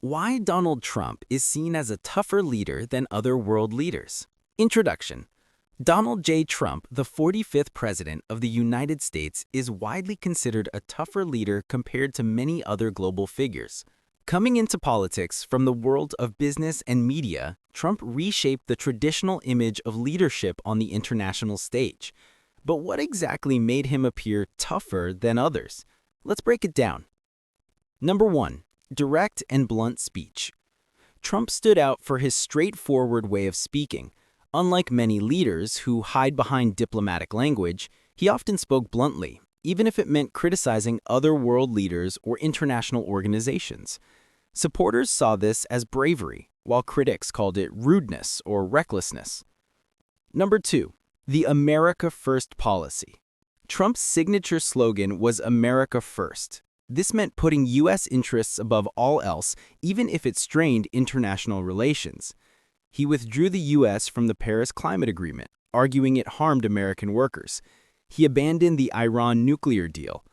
Why Donald Trump is seen as a tougher leader than other world leaders. Introduction. Donald J. Trump, the 45th President of the United States, is widely considered a tougher leader compared to many other global figures. Coming into politics from the world of business and media, Trump reshaped the traditional image of leadership on the international stage. But what exactly made him appear tougher than others? Let's break it down. Number 1. Direct and blunt speech. Trump stood out for his straightforward way of speaking. Unlike many leaders who hide behind diplomatic language, he often spoke bluntly, even if it meant criticizing other world leaders or international organizations. Supporters saw this as bravery, while critics called it rudeness or recklessness. Number 2. The America First policy. Trump's signature slogan was America First. This meant putting U.S. interests above all else, even if it strained international relations. He withdrew the U.S. from the Paris Climate Agreement, arguing it harmed American workers. He abandoned the Iran nuclear deal.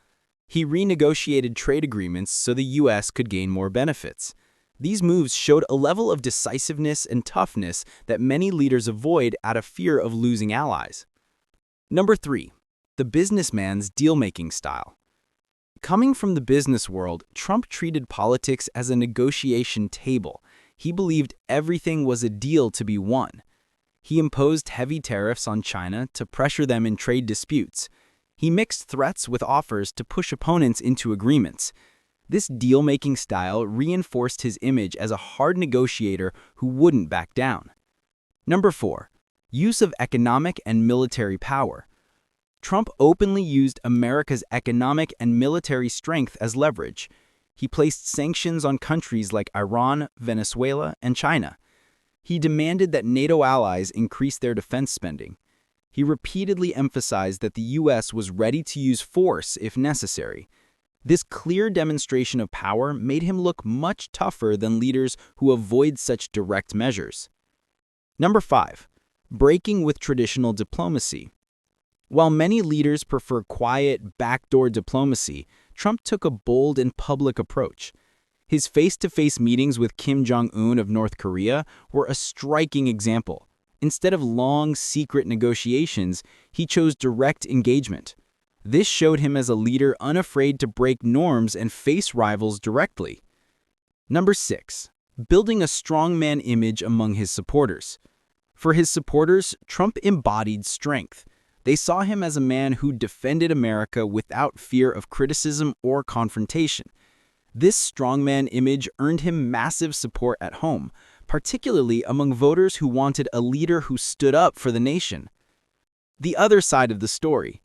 He renegotiated trade agreements so the U.S. could gain more benefits. These moves showed a level of decisiveness and toughness that many leaders avoid out of fear of losing allies. Number 3. The businessman's deal-making style. Coming from the business world, Trump treated politics as a negotiation table. He believed everything was a deal to be won. He imposed heavy tariffs on China to pressure them in trade disputes. He mixed threats with offers to push opponents into agreements. This deal-making style reinforced his image as a hard negotiator who wouldn't back down. Number 4. Use of economic and military power. Trump openly used America's economic and military strength as leverage. He placed sanctions on countries like Iran, Venezuela, and China. He demanded that NATO allies increase their defense spending. He repeatedly emphasized that the U.S. was ready to use force if necessary. This clear demonstration of power made him look much tougher than leaders who avoid such direct measures. Number 5. Breaking with traditional diplomacy. While many leaders prefer quiet, backdoor diplomacy, Trump took a bold and public approach. His face-to-face meetings with Kim Jong-un of North Korea were a striking example. Instead of long, secret negotiations, he chose direct engagement. This showed him as a leader unafraid to break norms and face rivals directly. Number 6. Building a strongman image among his supporters. For his supporters, Trump embodied strength. They saw him as a man who defended America without fear of criticism or confrontation. This strongman image earned him massive support at home, particularly among voters who wanted a leader who stood up for the nation. The other side of the story.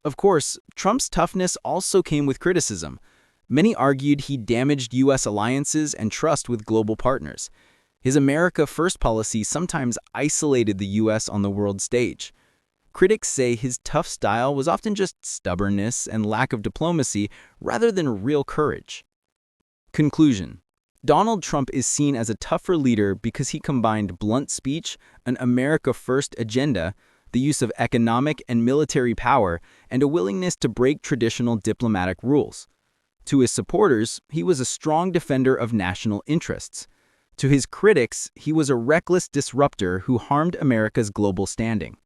Of course, Trump's toughness also came with criticism. Many argued he damaged U.S. alliances and trust with global partners. His America First policy sometimes isolated the U.S. on the world stage. Critics say his tough style was often just stubbornness and lack of diplomacy rather than real courage. Conclusion. Donald Trump is seen as a tougher leader because he combined blunt speech, an America First agenda, the use of economic and military power, and a willingness to break traditional diplomatic rules. To his supporters, he was a strong defender of national interests. To his critics, he was a reckless disruptor who harmed America's global standing.